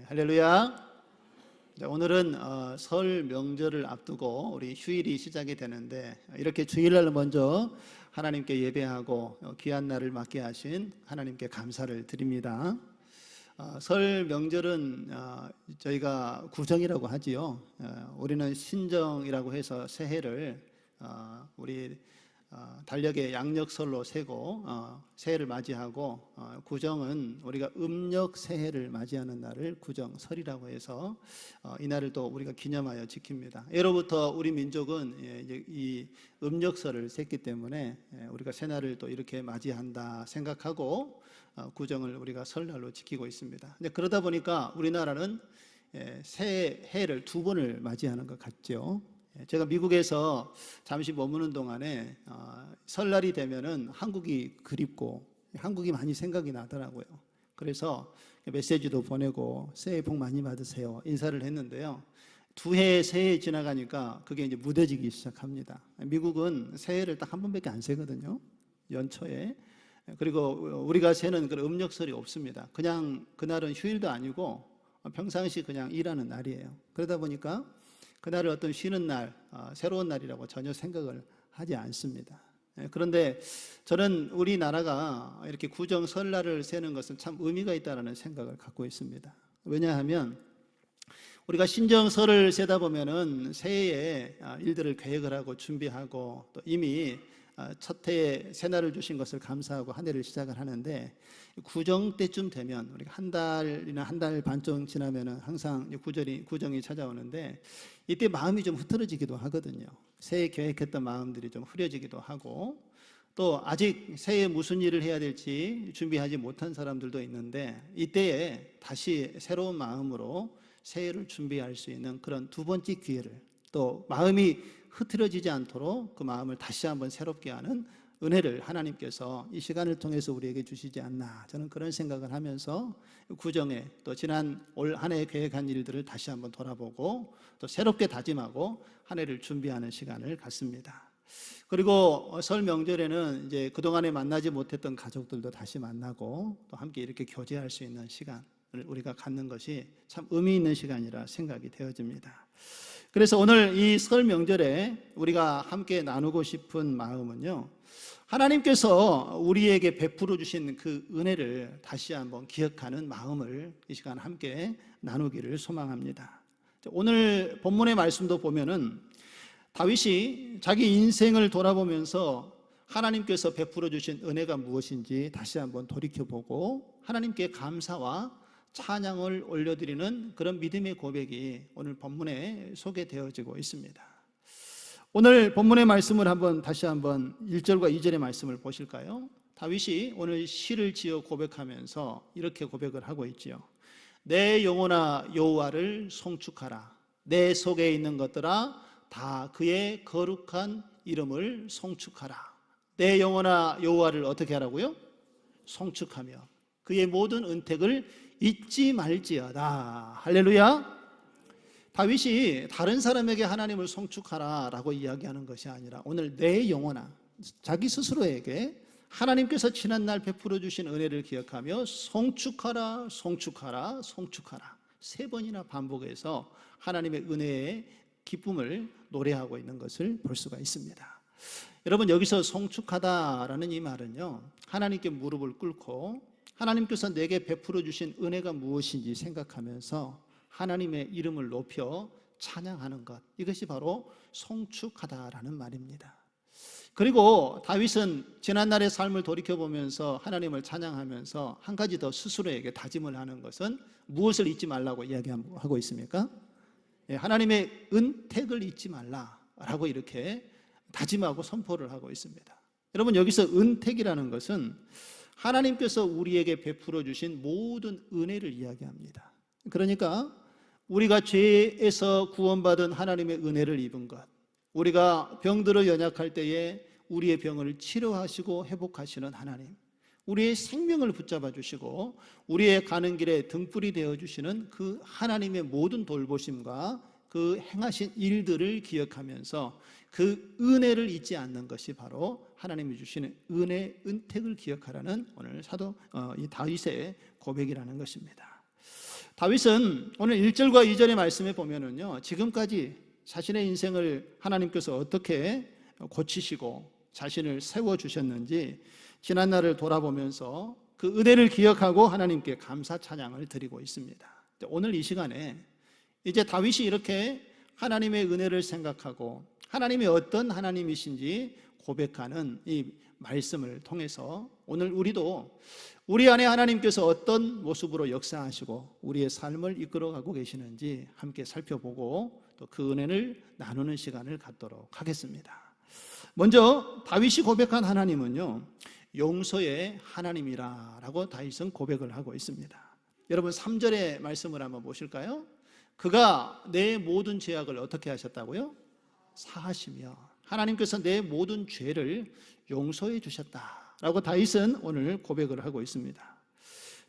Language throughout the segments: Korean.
할렐루야. 오늘은 설 명절을 앞두고 우리 휴일이 시작이 되는데, 이렇게 주일날 먼저 하나님께 예배하고 귀한 날을 맞게 하신 하나님께 감사를 드립니다. 설 명절은 저희가 구정이라고 하지요. 우리는 신정이라고 해서 새해를 우리 달력의 양력설로 세고 새해를 맞이하고, 구정은 우리가 음력 새해를 맞이하는 날을 구정설이라고 해서 이 날을 또 우리가 기념하여 지킵니다. 예로부터 우리 민족은 이 음력설을 셌기 때문에 우리가 새날을 또 이렇게 맞이한다 생각하고 구정을 우리가 설날로 지키고 있습니다. 그러다 보니까 우리나라는 새해를 두 번을 맞이하는 것 같죠. 제가 미국에서 잠시 머무는 동안에 설날이 되면은 한국이 그립고 한국이 많이 생각이 나더라고요. 그래서 메시지도 보내고 새해 복 많이 받으세요 인사를 했는데요, 두 해, 세 해 지나가니까 그게 이제 무뎌지기 시작합니다. 미국은 새해를 딱 한 번밖에 안 세거든요, 연초에. 그리고 우리가 세는 그런 음력설이 없습니다. 그냥 그날은 휴일도 아니고 평상시 그냥 일하는 날이에요. 그러다 보니까 그날을 어떤 쉬는 날, 새로운 날이라고 전혀 생각을 하지 않습니다. 그런데 저는 우리나라가 이렇게 구정 설날을 세는 것은 참 의미가 있다는 생각을 갖고 있습니다. 왜냐하면 우리가 신정설을 세다 보면은 새해에 일들을 계획을 하고 준비하고, 또 이미 첫 해에 새날을 주신 것을 감사하고 한 해를 시작을 하는데, 구정 때쯤 되면 우리가 한 달이나 한 달 반쯤 지나면은 항상 구정이 찾아오는데, 이때 마음이 좀 흐트러지기도 하거든요. 새해 계획했던 마음들이 좀 흐려지기도 하고, 또 아직 새해에 무슨 일을 해야 될지 준비하지 못한 사람들도 있는데, 이때에 다시 새로운 마음으로 새해를 준비할 수 있는 그런 두 번째 기회를, 또 마음이 흐트러지지 않도록 그 마음을 다시 한번 새롭게 하는 은혜를 하나님께서 이 시간을 통해서 우리에게 주시지 않나, 저는 그런 생각을 하면서 구정에 또 지난 올 한 해 계획한 일들을 다시 한번 돌아보고 또 새롭게 다짐하고 한 해를 준비하는 시간을 갖습니다. 그리고 설 명절에는 이제 그동안에 만나지 못했던 가족들도 다시 만나고 또 함께 이렇게 교제할 수 있는 시간을 우리가 갖는 것이 참 의미 있는 시간이라 생각이 되어집니다. 그래서 오늘 이 설 명절에 우리가 함께 나누고 싶은 마음은요, 하나님께서 우리에게 베풀어 주신 그 은혜를 다시 한번 기억하는 마음을 이 시간 함께 나누기를 소망합니다. 오늘 본문의 말씀도 보면은 다윗이 자기 인생을 돌아보면서 하나님께서 베풀어 주신 은혜가 무엇인지 다시 한번 돌이켜보고 하나님께 감사와 찬양을 올려드리는 그런 믿음의 고백이 오늘 본문에 소개되어지고 있습니다. 오늘 본문의 말씀을 다시 한번 1절과 2절의 말씀을 보실까요? 다윗이 오늘 시를 지어 고백하면서 이렇게 고백을 하고 있지요. 내 영혼아 여호와를 송축하라. 내 속에 있는 것들아 다 그의 거룩한 이름을 송축하라. 내 영혼아 여호와를 어떻게 하라고요? 송축하며 그의 모든 은택을 잊지 말지어다. 할렐루야. 다윗이 다른 사람에게 하나님을 송축하라라고 이야기하는 것이 아니라 오늘 내 영혼아, 자기 스스로에게 하나님께서 지난날 베풀어 주신 은혜를 기억하며 송축하라, 송축하라, 송축하라 세 번이나 반복해서 하나님의 은혜의 기쁨을 노래하고 있는 것을 볼 수가 있습니다. 여러분, 여기서 송축하다라는 이 말은요, 하나님께 무릎을 꿇고 하나님께서 내게 베풀어 주신 은혜가 무엇인지 생각하면서 하나님의 이름을 높여 찬양하는 것, 이것이 바로 송축하다라는 말입니다. 그리고 다윗은 지난날의 삶을 돌이켜보면서 하나님을 찬양하면서 한 가지 더 스스로에게 다짐을 하는 것은 무엇을 잊지 말라고 이야기하고 있습니까? 하나님의 은택을 잊지 말라라고 이렇게 다짐하고 선포를 하고 있습니다. 여러분, 여기서 은택이라는 것은 하나님께서 우리에게 베풀어 주신 모든 은혜를 이야기합니다. 그러니까 우리가 죄에서 구원받은 하나님의 은혜를 입은 것, 우리가 병들어 연약할 때에 우리의 병을 치료하시고 회복하시는 하나님, 우리의 생명을 붙잡아 주시고 우리의 가는 길에 등불이 되어 주시는 그 하나님의 모든 돌보심과 그 행하신 일들을 기억하면서 그 은혜를 잊지 않는 것이 바로 하나님이 주시는 은혜, 은택을 기억하라는 오늘 이 다윗의 고백이라는 것입니다. 다윗은 오늘 1절과 2절의 말씀에 보면은요, 지금까지 자신의 인생을 하나님께서 어떻게 고치시고 자신을 세워주셨는지 지난날을 돌아보면서 그 은혜를 기억하고 하나님께 감사 찬양을 드리고 있습니다. 오늘 이 시간에 이제 다윗이 이렇게 하나님의 은혜를 생각하고 하나님이 어떤 하나님이신지 고백하는 이 말씀을 통해서 오늘 우리도 우리 안에 하나님께서 어떤 모습으로 역사하시고 우리의 삶을 이끌어가고 계시는지 함께 살펴보고 또 그 은혜를 나누는 시간을 갖도록 하겠습니다. 먼저 다윗이 고백한 하나님은요, 용서의 하나님이라고 다윗은 고백을 하고 있습니다. 여러분 3절의 말씀을 한번 보실까요? 그가 내 모든 죄악을 어떻게 하셨다고요? 사하시며 하나님께서 내 모든 죄를 용서해 주셨다라고 다윗은 오늘 고백을 하고 있습니다.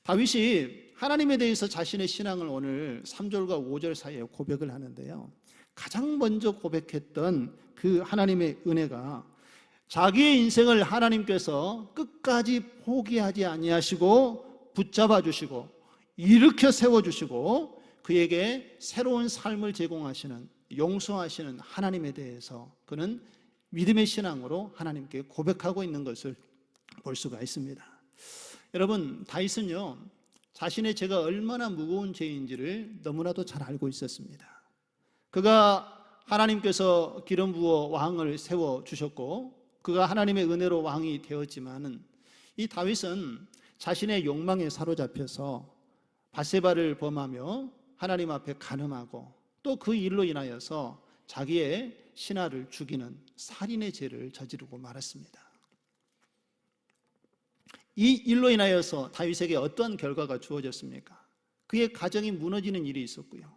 다윗이 하나님에 대해서 자신의 신앙을 오늘 3절과 5절 사이에 고백을 하는데요, 가장 먼저 고백했던 그 하나님의 은혜가 자기의 인생을 하나님께서 끝까지 포기하지 아니하시고 붙잡아 주시고 일으켜 세워 주시고 그에게 새로운 삶을 제공하시는, 용서하시는 하나님에 대해서 그는 믿음의 신앙으로 하나님께 고백하고 있는 것을 볼 수가 있습니다. 여러분, 다윗은요, 자신의 죄가 얼마나 무거운 죄인지를 너무나도 잘 알고 있었습니다. 그가 하나님께서 기름 부어 왕을 세워 주셨고 그가 하나님의 은혜로 왕이 되었지만은 이 다윗은 자신의 욕망에 사로잡혀서 밧세바를 범하며 하나님 앞에 간음하고 또 그 일로 인하여서 자기의 신하를 죽이는 살인의 죄를 저지르고 말았습니다. 이 일로 인하여서 다윗에게 어떠한 결과가 주어졌습니까? 그의 가정이 무너지는 일이 있었고요,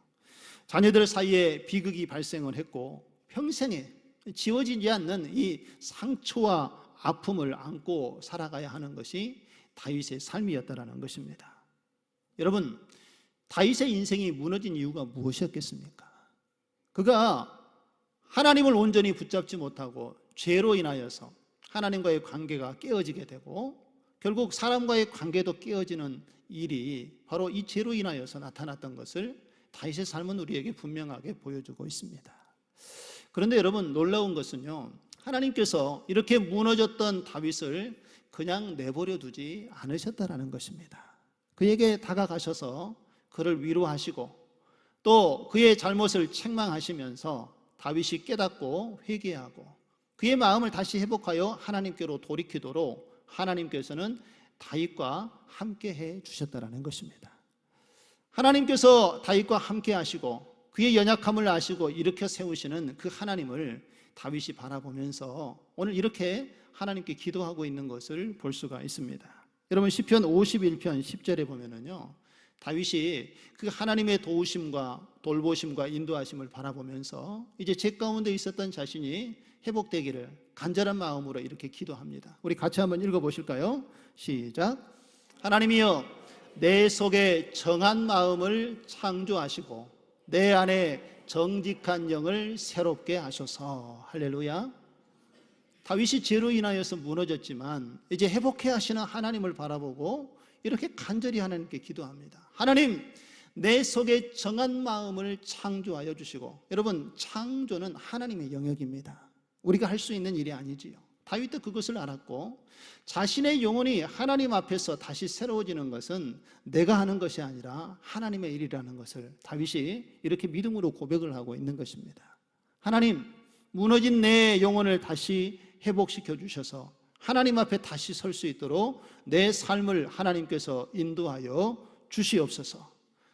자녀들 사이에 비극이 발생을 했고 평생에 지워지지 않는 이 상처와 아픔을 안고 살아가야 하는 것이 다윗의 삶이었다라는 것입니다. 여러분, 다윗의 인생이 무너진 이유가 무엇이었겠습니까? 그가 하나님을 온전히 붙잡지 못하고 죄로 인하여서 하나님과의 관계가 깨어지게 되고 결국 사람과의 관계도 깨어지는 일이 바로 이 죄로 인하여서 나타났던 것을 다윗의 삶은 우리에게 분명하게 보여주고 있습니다. 그런데 여러분, 놀라운 것은요, 하나님께서 이렇게 무너졌던 다윗을 그냥 내버려 두지 않으셨다라는 것입니다. 그에게 다가가셔서 그를 위로하시고 또 그의 잘못을 책망하시면서 다윗이 깨닫고 회개하고 그의 마음을 다시 회복하여 하나님께로 돌이키도록 하나님께서는 다윗과 함께 해 주셨다라는 것입니다. 하나님께서 다윗과 함께 하시고 그의 연약함을 아시고 일으켜 세우시는 그 하나님을 다윗이 바라보면서 오늘 이렇게 하나님께 기도하고 있는 것을 볼 수가 있습니다. 여러분, 시편 51편 10절에 보면은요, 다윗이 그 하나님의 도우심과 돌보심과 인도하심을 바라보면서 이제 죄 가운데 있었던 자신이 회복되기를 간절한 마음으로 이렇게 기도합니다. 우리 같이 한번 읽어보실까요? 시작. 하나님이여, 내 속에 정한 마음을 창조하시고 내 안에 정직한 영을 새롭게 하소서. 할렐루야. 다윗이 죄로 인하여서 무너졌지만 이제 회복해 하시는 하나님을 바라보고 이렇게 간절히 하나님께 기도합니다. 하나님, 내 속에 정한 마음을 창조하여 주시고, 여러분, 창조는 하나님의 영역입니다. 우리가 할 수 있는 일이 아니지요. 다윗도 그것을 알았고 자신의 영혼이 하나님 앞에서 다시 새로워지는 것은 내가 하는 것이 아니라 하나님의 일이라는 것을 다윗이 이렇게 믿음으로 고백을 하고 있는 것입니다. 하나님, 무너진 내 영혼을 다시 회복시켜 주셔서 하나님 앞에 다시 설 수 있도록 내 삶을 하나님께서 인도하여 주시옵소서.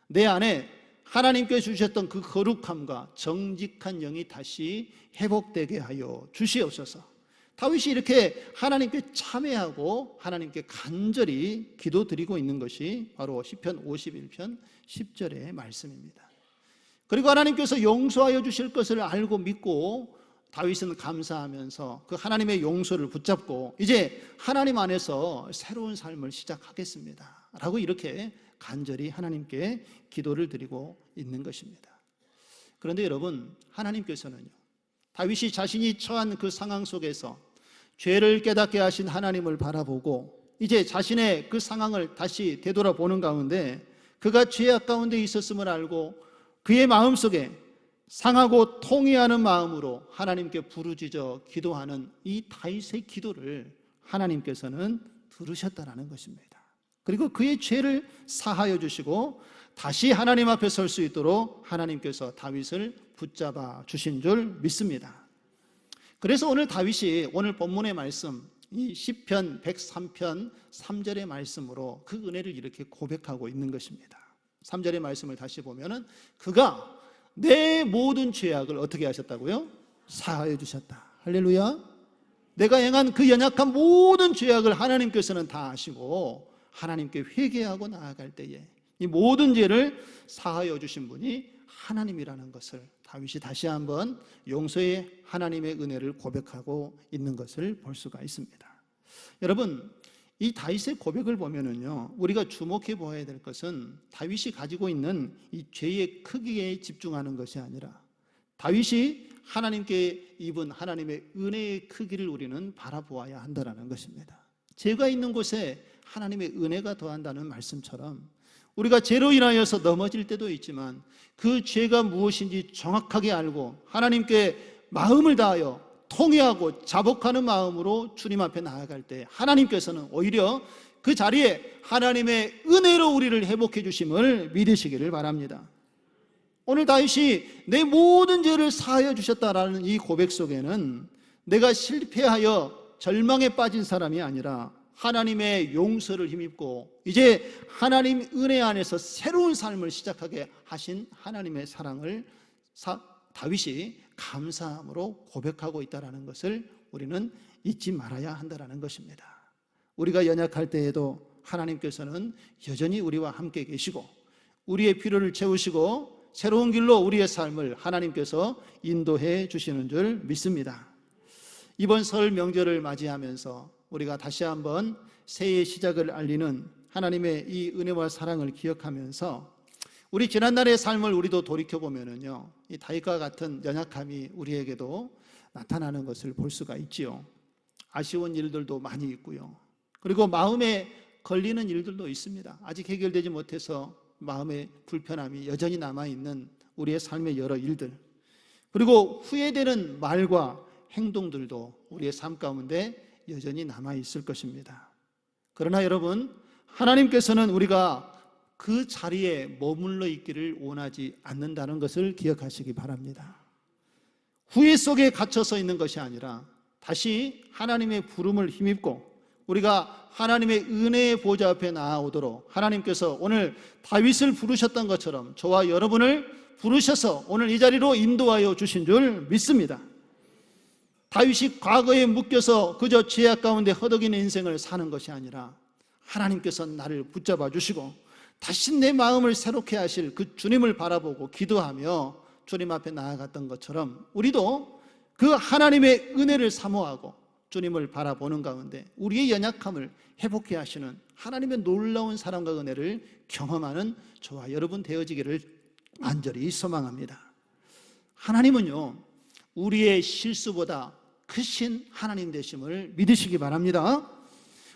내 안에 하나님께 주셨던 그 거룩함과 정직한 영이 다시 회복되게 하여 주시옵소서. 다윗이 이렇게 하나님께 참회하고 하나님께 간절히 기도드리고 있는 것이 바로 시편 51편 10절의 말씀입니다. 그리고 하나님께서 용서하여 주실 것을 알고 믿고 다윗은 감사하면서 그 하나님의 용서를 붙잡고 이제 하나님 안에서 새로운 삶을 시작하겠습니다 라고 이렇게 간절히 하나님께 기도를 드리고 있는 것입니다. 그런데 여러분, 하나님께서는요, 다윗이 자신이 처한 그 상황 속에서 죄를 깨닫게 하신 하나님을 바라보고 이제 자신의 그 상황을 다시 되돌아보는 가운데 그가 죄악 가운데 있었음을 알고 그의 마음속에 상하고 통회하는 마음으로 하나님께 부르짖어 기도하는 이 다윗의 기도를 하나님께서는 들으셨다라는 것입니다. 그리고 그의 죄를 사하여 주시고 다시 하나님 앞에 설 수 있도록 하나님께서 다윗을 붙잡아 주신 줄 믿습니다. 그래서 오늘 다윗이 오늘 본문의 말씀 이 시편 103편 3절의 말씀으로 그 은혜를 이렇게 고백하고 있는 것입니다. 3절의 말씀을 다시 보면은 그가 내 모든 죄악을 어떻게 하셨다고요? 사하여 주셨다. 할렐루야. 내가 행한 그 연약한 모든 죄악을 하나님께서는 다 아시고 하나님께 회개하고 나아갈 때에 이 모든 죄를 사하여 주신 분이 하나님이라는 것을 다윗이 다시 한번 용서의 하나님의 은혜를 고백하고 있는 것을 볼 수가 있습니다. 여러분, 이 다윗의 고백을 보면은요, 우리가 주목해 보아야 될 것은 다윗이 가지고 있는 이 죄의 크기에 집중하는 것이 아니라 다윗이 하나님께 입은 하나님의 은혜의 크기를 우리는 바라보아야 한다는 것입니다. 죄가 있는 곳에 하나님의 은혜가 더한다는 말씀처럼 우리가 죄로 인하여서 넘어질 때도 있지만 그 죄가 무엇인지 정확하게 알고 하나님께 마음을 다하여 통회하고 자복하는 마음으로 주님 앞에 나아갈 때 하나님께서는 오히려 그 자리에 하나님의 은혜로 우리를 회복해 주심을 믿으시기를 바랍니다. 오늘 다윗이 내 모든 죄를 사하여 주셨다라는 이 고백 속에는 내가 실패하여 절망에 빠진 사람이 아니라 하나님의 용서를 힘입고 이제 하나님 은혜 안에서 새로운 삶을 시작하게 하신 하나님의 사랑을 다윗이 감사함으로 고백하고 있다는 것을 우리는 잊지 말아야 한다는 것입니다. 우리가 연약할 때에도 하나님께서는 여전히 우리와 함께 계시고 우리의 필요를 채우시고 새로운 길로 우리의 삶을 하나님께서 인도해 주시는 줄 믿습니다. 이번 설 명절을 맞이하면서 우리가 다시 한번 새해의 시작을 알리는 하나님의 이 은혜와 사랑을 기억하면서 우리 지난날의 삶을 우리도 돌이켜보면은요, 이 다윗과 같은 연약함이 우리에게도 나타나는 것을 볼 수가 있지요. 아쉬운 일들도 많이 있고요. 그리고 마음에 걸리는 일들도 있습니다. 아직 해결되지 못해서 마음의 불편함이 여전히 남아있는 우리의 삶의 여러 일들, 그리고 후회되는 말과 행동들도 우리의 삶 가운데 여전히 남아있을 것입니다. 그러나 여러분, 하나님께서는 우리가 그 자리에 머물러 있기를 원하지 않는다는 것을 기억하시기 바랍니다. 후회 속에 갇혀서 있는 것이 아니라 다시 하나님의 부름을 힘입고 우리가 하나님의 은혜의 보좌 앞에 나아오도록 하나님께서 오늘 다윗을 부르셨던 것처럼 저와 여러분을 부르셔서 오늘 이 자리로 인도하여 주신 줄 믿습니다. 다윗이 과거에 묶여서 그저 죄악 가운데 허덕이는 인생을 사는 것이 아니라 하나님께서 나를 붙잡아 주시고 다시 내 마음을 새롭게 하실 그 주님을 바라보고 기도하며 주님 앞에 나아갔던 것처럼 우리도 그 하나님의 은혜를 사모하고 주님을 바라보는 가운데 우리의 연약함을 회복해 하시는 하나님의 놀라운 사랑과 은혜를 경험하는 저와 여러분 되어지기를 간절히 소망합니다. 하나님은요, 우리의 실수보다 크신 하나님 되심을 믿으시기 바랍니다.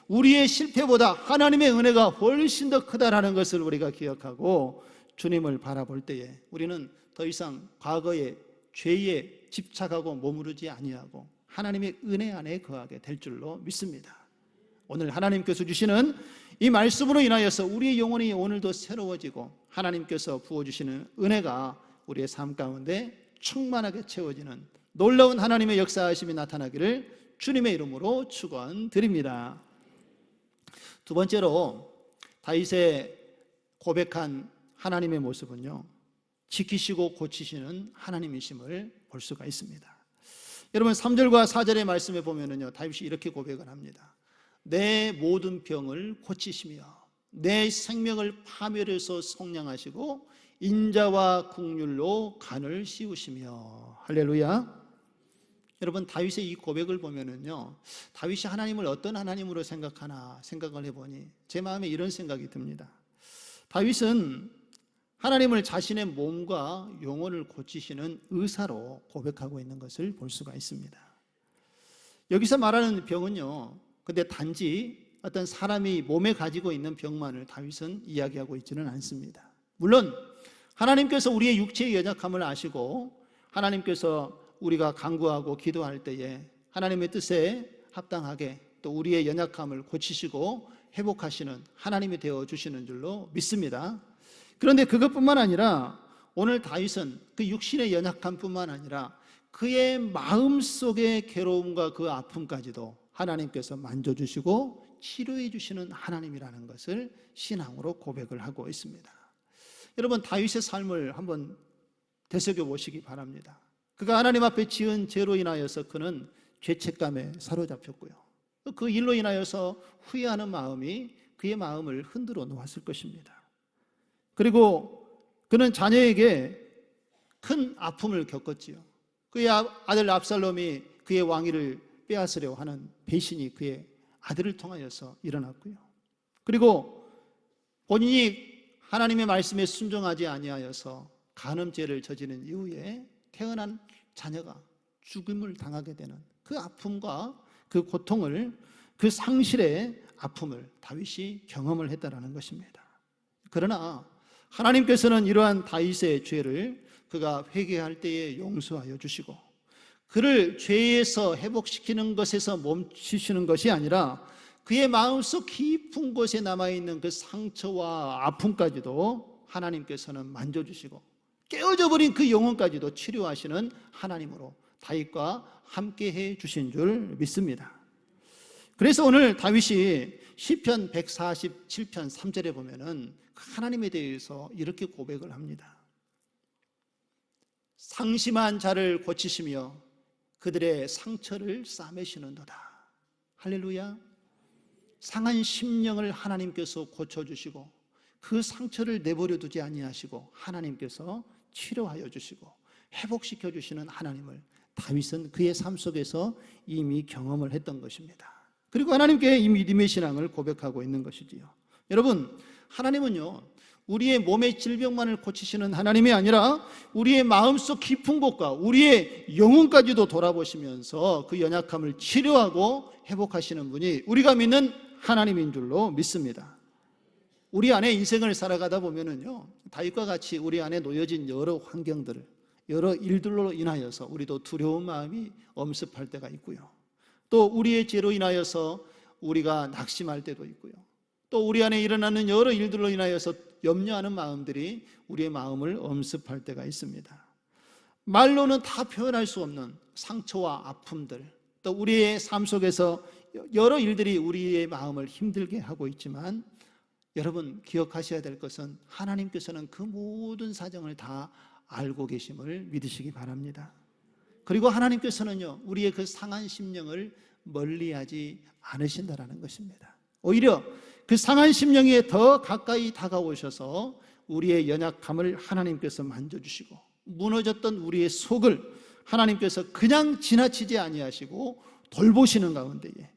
우리의 실패보다 하나님의 은혜가 훨씬 더 크다라는 것을 우리가 기억하고 주님을 바라볼 때에 우리는 더 이상 과거의 죄에 집착하고 머무르지 아니하고 하나님의 은혜 안에 거하게 될 줄로 믿습니다. 오늘 하나님께서 주시는 이 말씀으로 인하여서 우리의 영혼이 오늘도 새로워지고 하나님께서 부어주시는 은혜가 우리의 삶 가운데 충만하게 채워지는 놀라운 하나님의 역사하심이 나타나기를 주님의 이름으로 축원드립니다. 두 번째로 다윗의 고백한 하나님의 모습은요, 지키시고 고치시는 하나님이심을 볼 수가 있습니다. 여러분 3절과 4절의 말씀에 보면은요, 다윗이 이렇게 고백을 합니다. 내 모든 병을 고치시며 내 생명을 파멸해서 속량하시고 인자와 긍휼로 간을 씌우시며. 할렐루야. 여러분 다윗의 이 고백을 보면은요, 다윗이 하나님을 어떤 하나님으로 생각하나 생각을 해보니 제 마음에 이런 생각이 듭니다. 다윗은 하나님을 자신의 몸과 영혼을 고치시는 의사로 고백하고 있는 것을 볼 수가 있습니다. 여기서 말하는 병은요, 근데 단지 어떤 사람이 몸에 가지고 있는 병만을 다윗은 이야기하고 있지는 않습니다. 물론 하나님께서 우리의 육체의 연약함을 아시고 하나님께서 우리가 간구하고 기도할 때에 하나님의 뜻에 합당하게 또 우리의 연약함을 고치시고 회복하시는 하나님이 되어주시는 줄로 믿습니다. 그런데 그것뿐만 아니라 오늘 다윗은 그 육신의 연약함뿐만 아니라 그의 마음속의 괴로움과 그 아픔까지도 하나님께서 만져주시고 치료해 주시는 하나님이라는 것을 신앙으로 고백을 하고 있습니다. 여러분, 다윗의 삶을 한번 되새겨 보시기 바랍니다. 그가 하나님 앞에 지은 죄로 인하여서 그는 죄책감에 사로잡혔고요, 그 일로 인하여서 후회하는 마음이 그의 마음을 흔들어 놓았을 것입니다. 그리고 그는 자녀에게 큰 아픔을 겪었지요. 그의 아들 압살롬이 그의 왕위를 빼앗으려 하는 배신이 그의 아들을 통하여서 일어났고요. 그리고 본인이 하나님의 말씀에 순종하지 아니하여서 간음죄를 저지른 이후에 태어난 자녀가 죽음을 당하게 되는 그 아픔과 그 고통을, 그 상실의 아픔을 다윗이 경험을 했다라는 것입니다. 그러나 하나님께서는 이러한 다윗의 죄를 그가 회개할 때에 용서하여 주시고 그를 죄에서 회복시키는 것에서 멈추시는 것이 아니라 그의 마음속 깊은 곳에 남아있는 그 상처와 아픔까지도 하나님께서는 만져주시고 깨어져 버린 그 영혼까지도 치료하시는 하나님으로 다윗과 함께 해 주신 줄 믿습니다. 그래서 오늘 다윗이 시편 147편 3절에 보면은 하나님에 대해서 이렇게 고백을 합니다. 상심한 자를 고치시며 그들의 상처를 싸매시는도다. 할렐루야. 상한 심령을 하나님께서 고쳐주시고 그 상처를 내버려 두지 아니하시고 하나님께서 치료하여 주시고 회복시켜 주시는 하나님을 다윗은 그의 삶 속에서 이미 경험을 했던 것입니다. 그리고 하나님께 이 믿음의 신앙을 고백하고 있는 것이지요. 여러분, 하나님은요, 우리의 몸의 질병만을 고치시는 하나님이 아니라 우리의 마음속 깊은 곳과 우리의 영혼까지도 돌아보시면서 그 연약함을 치료하고 회복하시는 분이 우리가 믿는 하나님인 줄로 믿습니다. 우리 안에 인생을 살아가다 보면은요, 다윗과 같이 우리 안에 놓여진 여러 환경들, 여러 일들로 인하여서 우리도 두려운 마음이 엄습할 때가 있고요, 또 우리의 죄로 인하여서 우리가 낙심할 때도 있고요, 또 우리 안에 일어나는 여러 일들로 인하여서 염려하는 마음들이 우리의 마음을 엄습할 때가 있습니다. 말로는 다 표현할 수 없는 상처와 아픔들, 또 우리의 삶 속에서 여러 일들이 우리의 마음을 힘들게 하고 있지만 여러분 기억하셔야 될 것은 하나님께서는 그 모든 사정을 다 알고 계심을 믿으시기 바랍니다. 그리고 하나님께서는요, 우리의 그 상한 심령을 멀리하지 않으신다라는 것입니다. 오히려 그 상한 심령에 더 가까이 다가오셔서 우리의 연약함을 하나님께서 만져주시고 무너졌던 우리의 속을 하나님께서 그냥 지나치지 아니하시고 돌보시는 가운데에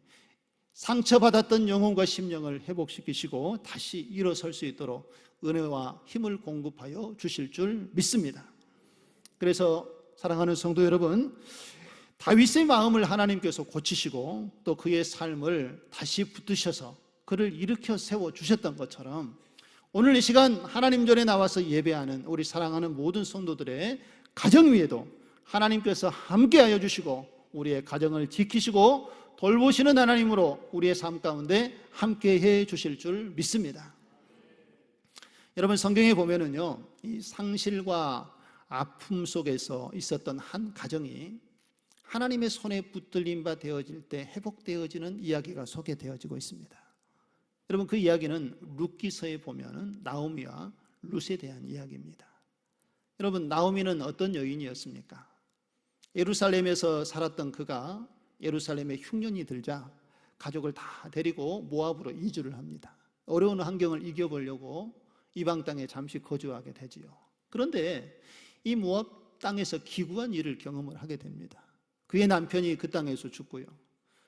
상처받았던 영혼과 심령을 회복시키시고 다시 일어설 수 있도록 은혜와 힘을 공급하여 주실 줄 믿습니다. 그래서 사랑하는 성도 여러분, 다윗의 마음을 하나님께서 고치시고 또 그의 삶을 다시 붙드셔서 그를 일으켜 세워주셨던 것처럼 오늘 이 시간 하나님 전에 나와서 예배하는 우리 사랑하는 모든 성도들의 가정 위에도 하나님께서 함께하여 주시고 우리의 가정을 지키시고 돌보시는 하나님으로 우리의 삶 가운데 함께해 주실 줄 믿습니다. 여러분, 성경에 보면은요, 이 상실과 아픔 속에서 있었던 한 가정이 하나님의 손에 붙들림 바 되어질 때 회복되어지는 이야기가 소개되어지고 있습니다. 여러분, 그 이야기는 룻기서에 보면은 나오미와 룻에 대한 이야기입니다. 여러분, 나오미는 어떤 여인이었습니까? 예루살렘에서 살았던 그가 예루살렘에 흉년이 들자 가족을 다 데리고 모압으로 이주를 합니다. 어려운 환경을 이겨보려고 이방 땅에 잠시 거주하게 되지요. 그런데 이 모압 땅에서 기구한 일을 경험을 하게 됩니다. 그의 남편이 그 땅에서 죽고요,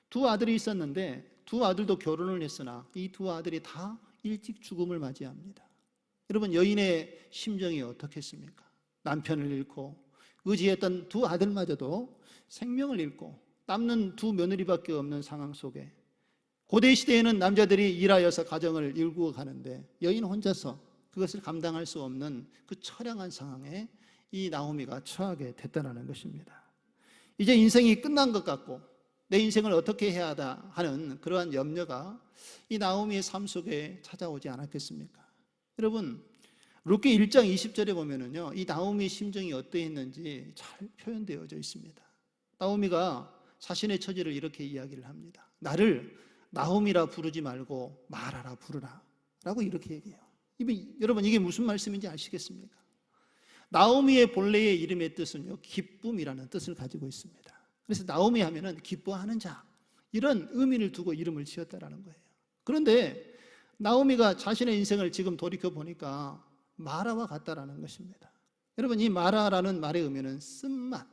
두 아들이 있었는데 두 아들도 결혼을 했으나 이 두 아들이 다 일찍 죽음을 맞이합니다. 여러분, 여인의 심정이 어떻겠습니까? 남편을 잃고 의지했던 두 아들마저도 생명을 잃고 남는 두 며느리밖에 없는 상황 속에 고대 시대에는 남자들이 일하여서 가정을 일구어 가는데 여인 혼자서 그것을 감당할 수 없는 그 처량한 상황에 이 나오미가 처하게 됐다는 것입니다. 이제 인생이 끝난 것 같고 내 인생을 어떻게 해야 하다 하는 그러한 염려가 이 나오미의 삶 속에 찾아오지 않았겠습니까? 여러분, 룻기 1장 20절에 보면은요, 이 나오미의 심정이 어떠했는지 잘 표현되어져 있습니다. 나오미가 자신의 처지를 이렇게 이야기를 합니다. 나를 나오미라 부르지 말고 마라라 부르라 라고 이렇게 얘기해요. 여러분, 이게 무슨 말씀인지 아시겠습니까? 나오미의 본래의 이름의 뜻은요, 기쁨이라는 뜻을 가지고 있습니다. 그래서 나오미 하면은 기뻐하는 자, 이런 의미를 두고 이름을 지었다라는 거예요. 그런데 나오미가 자신의 인생을 지금 돌이켜 보니까 마라와 같다라는 것입니다. 여러분, 이 마라라는 말의 의미는 쓴맛,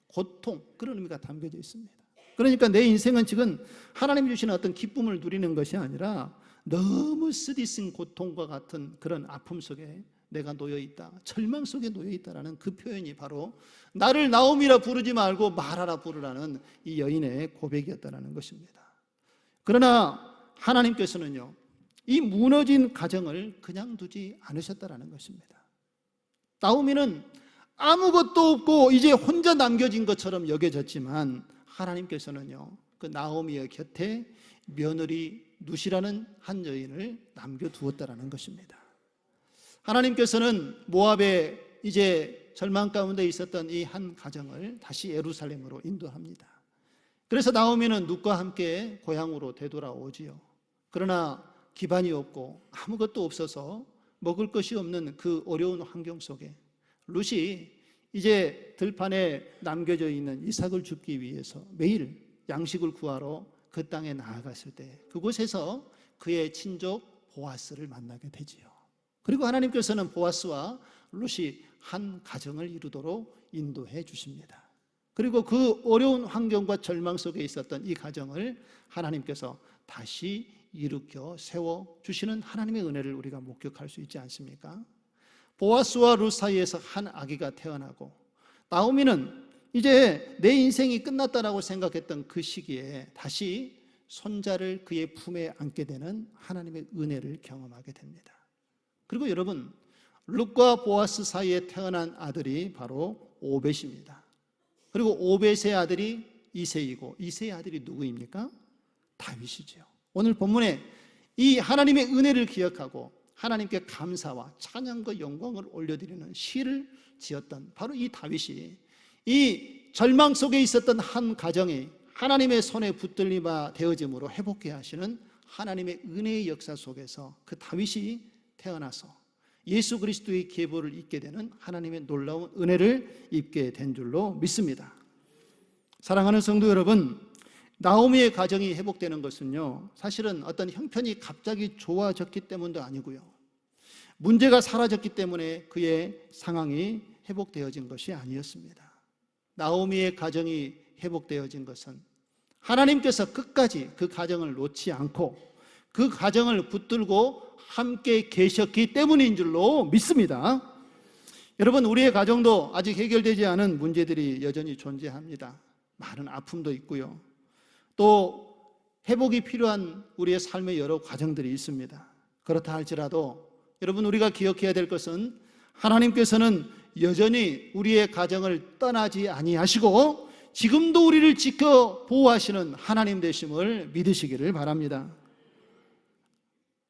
고통, 그런 의미가 담겨져 있습니다. 그러니까 내 인생은 지금 하나님이 주시는 어떤 기쁨을 누리는 것이 아니라 너무 쓰디쓴 고통과 같은 그런 아픔 속에 내가 놓여있다, 절망 속에 놓여있다라는 그 표현이 바로 나를 나오미라 부르지 말고 마라라 부르라는 이 여인의 고백이었다는 것입니다. 그러나 하나님께서는요, 이 무너진 가정을 그냥 두지 않으셨다는 것입니다. 나오미는 아무것도 없고 이제 혼자 남겨진 것처럼 여겨졌지만 하나님께서는요, 그 나오미의 곁에 며느리 룻이라는 한 여인을 남겨두었다는 것입니다. 하나님께서는 모압에 이제 절망 가운데 있었던 이 한 가정을 다시 예루살렘으로 인도합니다. 그래서 나오미는 룻과 함께 고향으로 되돌아오지요. 그러나 기반이 없고 아무것도 없어서 먹을 것이 없는 그 어려운 환경 속에 룻이 이제 들판에 남겨져 있는 이삭을 줍기 위해서 매일 양식을 구하러 그 땅에 나아갔을 때 그곳에서 그의 친족 보아스를 만나게 되지요. 그리고 하나님께서는 보아스와 룻이 한 가정을 이루도록 인도해 주십니다. 그리고 그 어려운 환경과 절망 속에 있었던 이 가정을 하나님께서 다시 일으켜 세워 주시는 하나님의 은혜를 우리가 목격할 수 있지 않습니까? 보아스와 룻 사이에서 한 아기가 태어나고 나오미는 이제 내 인생이 끝났다라고 생각했던 그 시기에 다시 손자를 그의 품에 안게 되는 하나님의 은혜를 경험하게 됩니다. 그리고 여러분, 룻과 보아스 사이에 태어난 아들이 바로 오벳입니다. 그리고 오벳의 아들이 이새이고 이새의 아들이 누구입니까? 다윗이죠. 오늘 본문에 이 하나님의 은혜를 기억하고 하나님께 감사와 찬양과 영광을 올려드리는 시를 지었던 바로 이 다윗이 이 절망 속에 있었던 한 가정이 하나님의 손에 붙들리마 되어짐으로 회복해 하시는 하나님의 은혜의 역사 속에서 그 다윗이 태어나서 예수 그리스도의 계보를 잇게 되는 하나님의 놀라운 은혜를 입게 된 줄로 믿습니다. 사랑하는 성도 여러분, 나오미의 가정이 회복되는 것은요, 사실은 어떤 형편이 갑자기 좋아졌기 때문도 아니고요, 문제가 사라졌기 때문에 그의 상황이 회복되어진 것이 아니었습니다. 나오미의 가정이 회복되어진 것은 하나님께서 끝까지 그 가정을 놓지 않고 그 가정을 붙들고 함께 계셨기 때문인 줄로 믿습니다. 여러분, 우리의 가정도 아직 해결되지 않은 문제들이 여전히 존재합니다. 많은 아픔도 있고요, 또 회복이 필요한 우리의 삶의 여러 과정들이 있습니다. 그렇다 할지라도 여러분, 우리가 기억해야 될 것은 하나님께서는 여전히 우리의 가정을 떠나지 아니하시고 지금도 우리를 지켜 보호하시는 하나님 되심을 믿으시기를 바랍니다.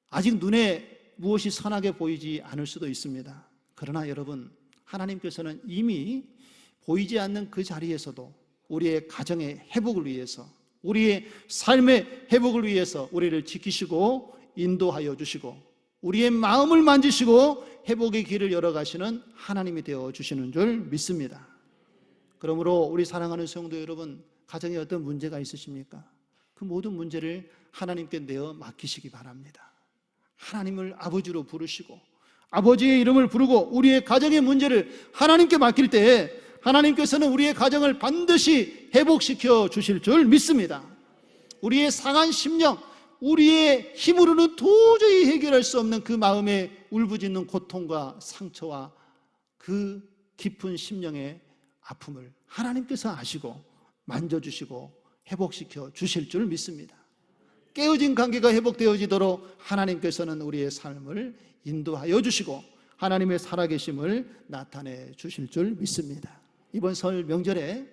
아직 눈에 무엇이 선하게 보이지 않을 수도 있습니다. 그러나 여러분, 하나님께서는 이미 보이지 않는 그 자리에서도 우리의 가정의 회복을 위해서, 우리의 삶의 회복을 위해서 우리를 지키시고 인도하여 주시고 우리의 마음을 만지시고 회복의 길을 열어가시는 하나님이 되어 주시는 줄 믿습니다. 그러므로 우리 사랑하는 성도 여러분, 가정에 어떤 문제가 있으십니까? 그 모든 문제를 하나님께 내어 맡기시기 바랍니다. 하나님을 아버지로 부르시고 아버지의 이름을 부르고 우리의 가정의 문제를 하나님께 맡길 때 하나님께서는 우리의 가정을 반드시 회복시켜 주실 줄 믿습니다. 우리의 상한 심령, 우리의 힘으로는 도저히 해결할 수 없는 그 마음의 울부짖는 고통과 상처와 그 깊은 심령의 아픔을 하나님께서 아시고 만져주시고 회복시켜 주실 줄 믿습니다. 깨어진 관계가 회복되어지도록 하나님께서는 우리의 삶을 인도하여 주시고 하나님의 살아계심을 나타내 주실 줄 믿습니다. 이번 설 명절에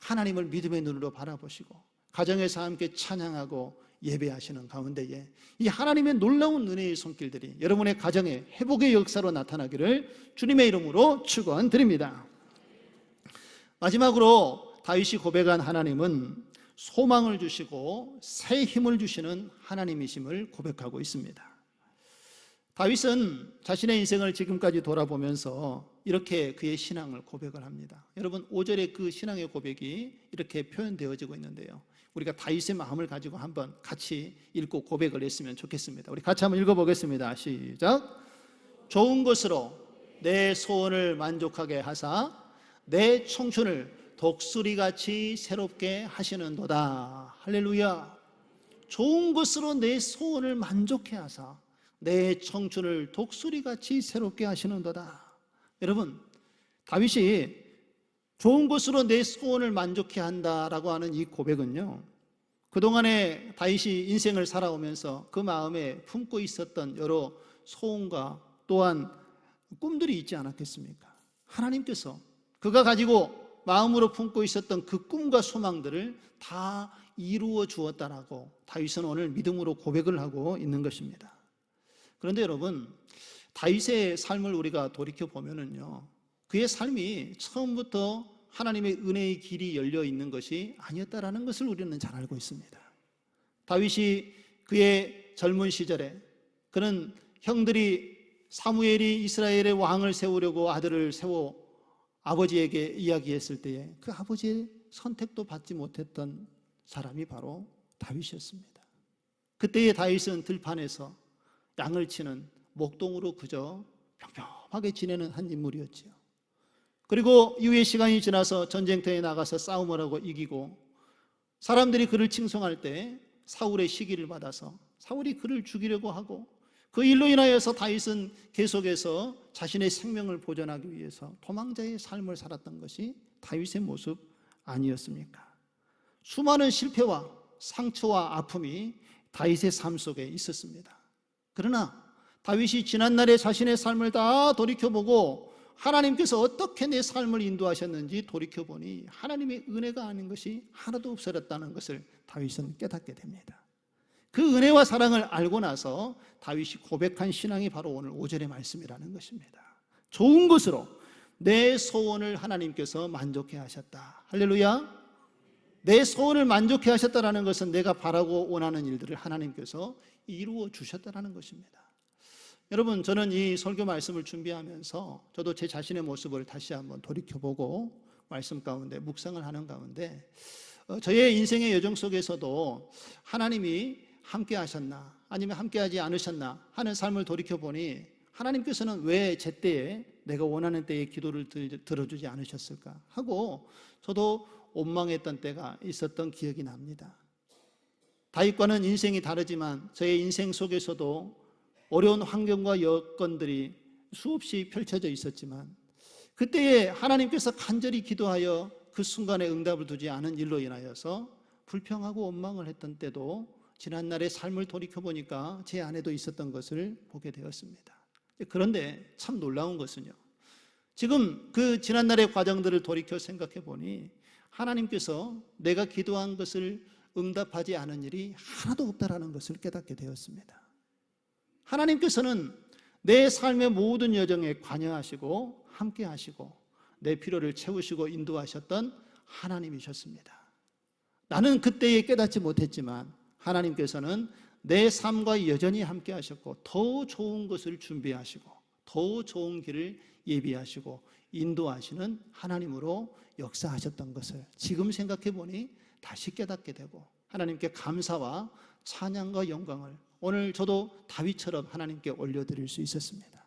하나님을 믿음의 눈으로 바라보시고 가정에서 함께 찬양하고 예배하시는 가운데에 이 하나님의 놀라운 은혜의 손길들이 여러분의 가정에 회복의 역사로 나타나기를 주님의 이름으로 축원드립니다. 마지막으로 다윗이 고백한 하나님은 소망을 주시고 새 힘을 주시는 하나님이심을 고백하고 있습니다. 다윗은 자신의 인생을 지금까지 돌아보면서 이렇게 그의 신앙을 고백을 합니다. 여러분 5절에 그 신앙의 고백이 이렇게 표현되어지고 있는데요, 우리가 다윗의 마음을 가지고 한번 같이 읽고 고백을 했으면 좋겠습니다. 우리 같이 한번 읽어보겠습니다. 시작. 좋은 것으로 내 소원을 만족하게 하사 내 청춘을 독수리같이 새롭게 하시는도다. 할렐루야. 좋은 것으로 내 소원을 만족해 하사 내 청춘을 독수리같이 새롭게 하시는도다. 여러분, 다윗이 좋은 것으로 내 소원을 만족해 한다라고 하는 이 고백은요, 그동안에 다윗이 인생을 살아오면서 그 마음에 품고 있었던 여러 소원과 또한 꿈들이 있지 않았겠습니까? 하나님께서 그가 가지고 마음으로 품고 있었던 그 꿈과 소망들을 다 이루어 주었다라고 다윗은 오늘 믿음으로 고백을 하고 있는 것입니다. 그런데 여러분, 다윗의 삶을 우리가 돌이켜 보면은요, 그의 삶이 처음부터 하나님의 은혜의 길이 열려 있는 것이 아니었다라는 것을 우리는 잘 알고 있습니다. 다윗이 그의 젊은 시절에 그는 형들이 사무엘이 이스라엘의 왕을 세우려고 아들을 세워 아버지에게 이야기했을 때에 그 아버지의 선택도 받지 못했던 사람이 바로 다윗이었습니다. 그때의 다윗은 들판에서 양을 치는 목동으로 그저 평평하게 지내는 한 인물이었지요. 그리고 이후에 시간이 지나서 전쟁터에 나가서 싸움을 하고 이기고 사람들이 그를 칭송할 때 사울의 시기를 받아서 사울이 그를 죽이려고 하고 그 일로 인하여서 다윗은 계속해서 자신의 생명을 보존하기 위해서 도망자의 삶을 살았던 것이 다윗의 모습 아니었습니까? 수많은 실패와 상처와 아픔이 다윗의 삶 속에 있었습니다. 그러나 다윗이 지난날의 자신의 삶을 다 돌이켜보고 하나님께서 어떻게 내 삶을 인도하셨는지 돌이켜보니 하나님의 은혜가 아닌 것이 하나도 없어졌다는 것을 다윗은 깨닫게 됩니다. 그 은혜와 사랑을 알고 나서 다윗이 고백한 신앙이 바로 오늘 5절의 말씀이라는 것입니다. 좋은 것으로 내 소원을 하나님께서 만족해 하셨다. 할렐루야. 내 소원을 만족해 하셨다는 것은 내가 바라고 원하는 일들을 하나님께서 이루어 주셨다는 것입니다. 여러분, 저는 이 설교 말씀을 준비하면서 저도 제 자신의 모습을 다시 한번 돌이켜보고 말씀 가운데 묵상을 하는 가운데 저의 인생의 여정 속에서도 하나님이 함께 하셨나 아니면 함께 하지 않으셨나 하는 삶을 돌이켜보니 하나님께서는 왜 제때에 내가 원하는 때에 기도를 들어주지 않으셨을까 하고 저도 원망했던 때가 있었던 기억이 납니다. 다윗과는 인생이 다르지만 저의 인생 속에서도 어려운 환경과 여건들이 수없이 펼쳐져 있었지만 그때에 하나님께서 간절히 기도하여 그 순간에 응답을 두지 않은 일로 인하여서 불평하고 원망을 했던 때도 지난날의 삶을 돌이켜보니까 제 안에도 있었던 것을 보게 되었습니다. 그런데 참 놀라운 것은요, 지금 그 지난날의 과정들을 돌이켜 생각해 보니 하나님께서 내가 기도한 것을 응답하지 않은 일이 하나도 없다라는 것을 깨닫게 되었습니다. 하나님께서는 내 삶의 모든 여정에 관여하시고 함께 하시고 내 필요를 채우시고 인도하셨던 하나님이셨습니다. 나는 그때에 깨닫지 못했지만 하나님께서는 내 삶과 여전히 함께 하셨고 더 좋은 것을 준비하시고 더 좋은 길을 예비하시고 인도하시는 하나님으로 역사하셨던 것을 지금 생각해 보니 다시 깨닫게 되고 하나님께 감사와 찬양과 영광을 오늘 저도 다윗처럼 하나님께 올려드릴 수 있었습니다.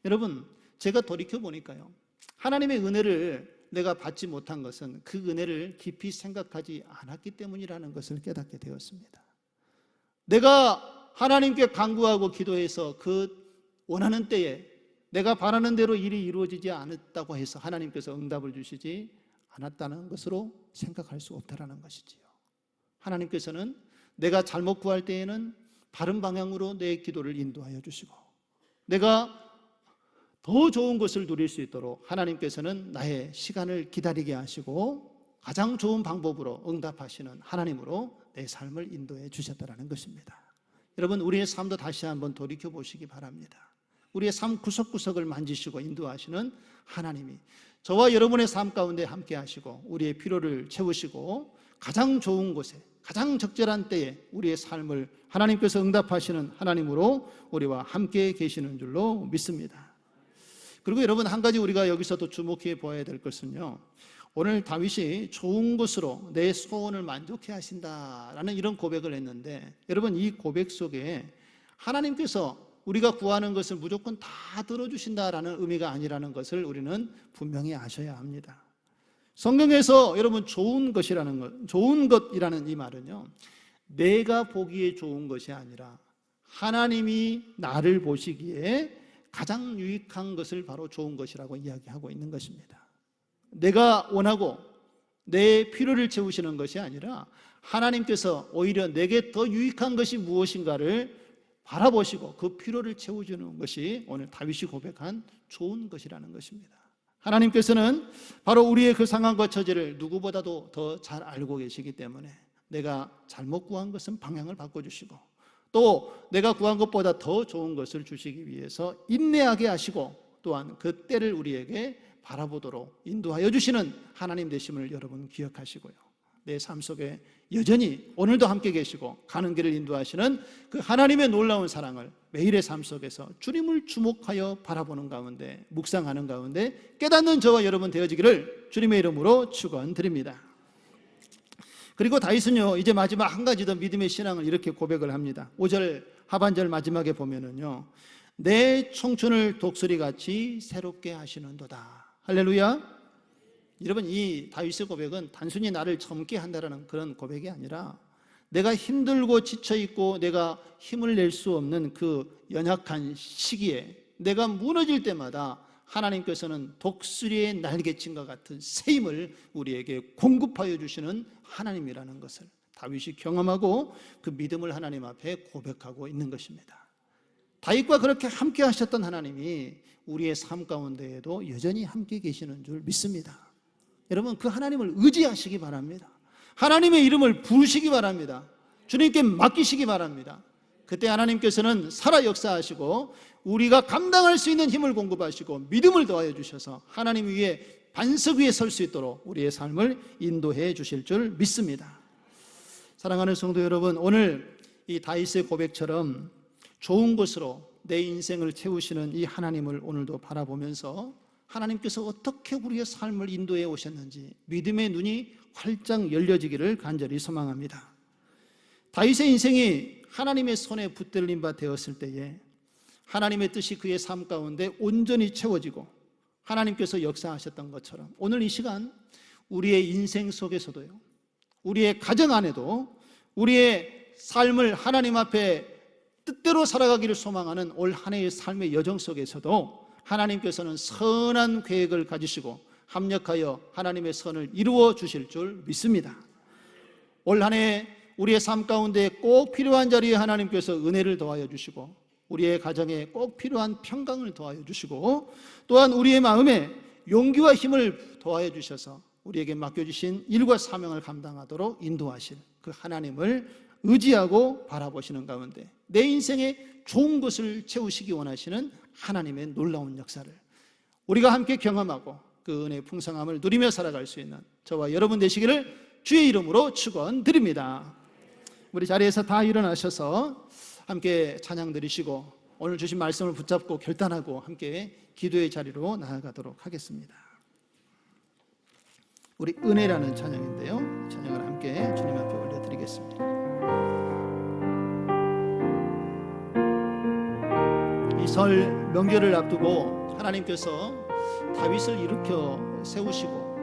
여러분, 제가 돌이켜보니까요, 하나님의 은혜를 내가 받지 못한 것은 그 은혜를 깊이 생각하지 않았기 때문이라는 것을 깨닫게 되었습니다. 내가 하나님께 간구하고 기도해서 그 원하는 때에 내가 바라는 대로 일이 이루어지지 않았다고 해서 하나님께서 응답을 주시지 않았다는 것으로 생각할 수 없다라는 것이지요. 하나님께서는 내가 잘못 구할 때에는 바른 방향으로 내 기도를 인도하여 주시고, 내가 더 좋은 것을 누릴 수 있도록 하나님께서는 나의 시간을 기다리게 하시고 가장 좋은 방법으로 응답하시는 하나님으로 내 삶을 인도해 주셨다는 것입니다. 여러분, 우리의 삶도 다시 한번 돌이켜 보시기 바랍니다. 우리의 삶 구석구석을 만지시고 인도하시는 하나님이 저와 여러분의 삶 가운데 함께 하시고 우리의 필요를 채우시고 가장 좋은 곳에 가장 적절한 때에 우리의 삶을 하나님께서 응답하시는 하나님으로 우리와 함께 계시는 줄로 믿습니다. 그리고 여러분, 한 가지 우리가 여기서도 주목해 보아야 될 것은요, 오늘 다윗이 좋은 것으로 내 소원을 만족해 하신다라는 이런 고백을 했는데, 여러분, 이 고백 속에 하나님께서 우리가 구하는 것을 무조건 다 들어주신다라는 의미가 아니라는 것을 우리는 분명히 아셔야 합니다. 성경에서 여러분 좋은 것이라는 이 말은요, 내가 보기에 좋은 것이 아니라 하나님이 나를 보시기에 가장 유익한 것을 바로 좋은 것이라고 이야기하고 있는 것입니다. 내가 원하고 내 필요를 채우시는 것이 아니라 하나님께서 오히려 내게 더 유익한 것이 무엇인가를 바라보시고 그 필요를 채워주는 것이 오늘 다윗이 고백한 좋은 것이라는 것입니다. 하나님께서는 바로 우리의 그 상황과 처지를 누구보다도 더 잘 알고 계시기 때문에 내가 잘못 구한 것은 방향을 바꿔주시고 또 내가 구한 것보다 더 좋은 것을 주시기 위해서 인내하게 하시고 또한 그 때를 우리에게 바라보도록 인도하여 주시는 하나님 되심을 여러분 기억하시고요, 내 삶 속에 여전히 오늘도 함께 계시고 가는 길을 인도하시는 그 하나님의 놀라운 사랑을 매일의 삶 속에서 주님을 주목하여 바라보는 가운데, 묵상하는 가운데 깨닫는 저와 여러분 되어지기를 주님의 이름으로 축원드립니다. 그리고 다윗은요, 이제 마지막 한 가지 더 믿음의 신앙을 이렇게 고백을 합니다. 5절 하반절 마지막에 보면은요, 내 청춘을 독수리같이 새롭게 하시는도다. 할렐루야. 여러분, 이 다윗의 고백은 단순히 나를 젊게 한다는 그런 고백이 아니라 내가 힘들고 지쳐있고 내가 힘을 낼 수 없는 그 연약한 시기에 내가 무너질 때마다 하나님께서는 독수리의 날개침과 같은 새 힘을 우리에게 공급하여 주시는 하나님이라는 것을 다윗이 경험하고 그 믿음을 하나님 앞에 고백하고 있는 것입니다. 다윗과 그렇게 함께 하셨던 하나님이 우리의 삶 가운데에도 여전히 함께 계시는 줄 믿습니다. 여러분, 그 하나님을 의지하시기 바랍니다. 하나님의 이름을 부르시기 바랍니다. 주님께 맡기시기 바랍니다. 그때 하나님께서는 살아 역사하시고 우리가 감당할 수 있는 힘을 공급하시고 믿음을 더하여 주셔서 하나님 위에 반석 위에 설 수 있도록 우리의 삶을 인도해 주실 줄 믿습니다. 사랑하는 성도 여러분, 오늘 이 다윗의 고백처럼 좋은 것으로 내 인생을 채우시는 이 하나님을 오늘도 바라보면서 하나님께서 어떻게 우리의 삶을 인도해 오셨는지 믿음의 눈이 활짝 열려지기를 간절히 소망합니다. 다윗의 인생이 하나님의 손에 붙들린 바 되었을 때에 하나님의 뜻이 그의 삶 가운데 온전히 채워지고 하나님께서 역사하셨던 것처럼 오늘 이 시간 우리의 인생 속에서도요, 우리의 가정 안에도 우리의 삶을 하나님 앞에 뜻대로 살아가기를 소망하는 올 한 해의 삶의 여정 속에서도 하나님께서는 선한 계획을 가지시고 합력하여 하나님의 선을 이루어 주실 줄 믿습니다. 올 한 해 우리의 삶 가운데 꼭 필요한 자리에 하나님께서 은혜를 더하여 주시고 우리의 가정에 꼭 필요한 평강을 더하여 주시고 또한 우리의 마음에 용기와 힘을 더하여 주셔서 우리에게 맡겨주신 일과 사명을 감당하도록 인도하실 그 하나님을 의지하고 바라보시는 가운데 내 인생에 좋은 것을 채우시기 원하시는 하나님의 놀라운 역사를 우리가 함께 경험하고 그 은혜의 풍성함을 누리며 살아갈 수 있는 저와 여러분 되시기를 주의 이름으로 축원드립니다. 우리 자리에서 다 일어나셔서 함께 찬양 드리시고 오늘 주신 말씀을 붙잡고 결단하고 함께 기도의 자리로 나아가도록 하겠습니다. 우리 은혜라는 찬양인데요, 찬양을 함께 주님 앞에 올려드리겠습니다. 이 설 명절을 앞두고 하나님께서 다윗을 일으켜 세우시고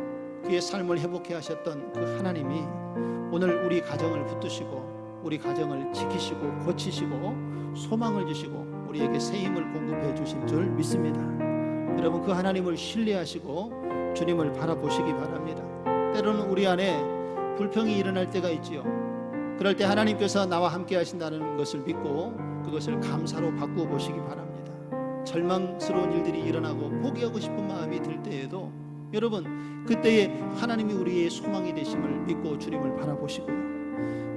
그의 삶을 회복해 하셨던 그 하나님이 오늘 우리 가정을 붙드시고 우리 가정을 지키시고 고치시고 소망을 주시고 우리에게 새 힘을 공급해 주실 줄 믿습니다. 여러분, 그 하나님을 신뢰하시고 주님을 바라보시기 바랍니다. 때로는 우리 안에 불평이 일어날 때가 있지요. 그럴 때 하나님께서 나와 함께 하신다는 것을 믿고 그것을 감사로 바꾸어 보시기 바랍니다. 절망스러운 일들이 일어나고 포기하고 싶은 마음이 들 때에도 여러분 그때에 하나님이 우리의 소망이 되심을 믿고 주님을 바라보시고요.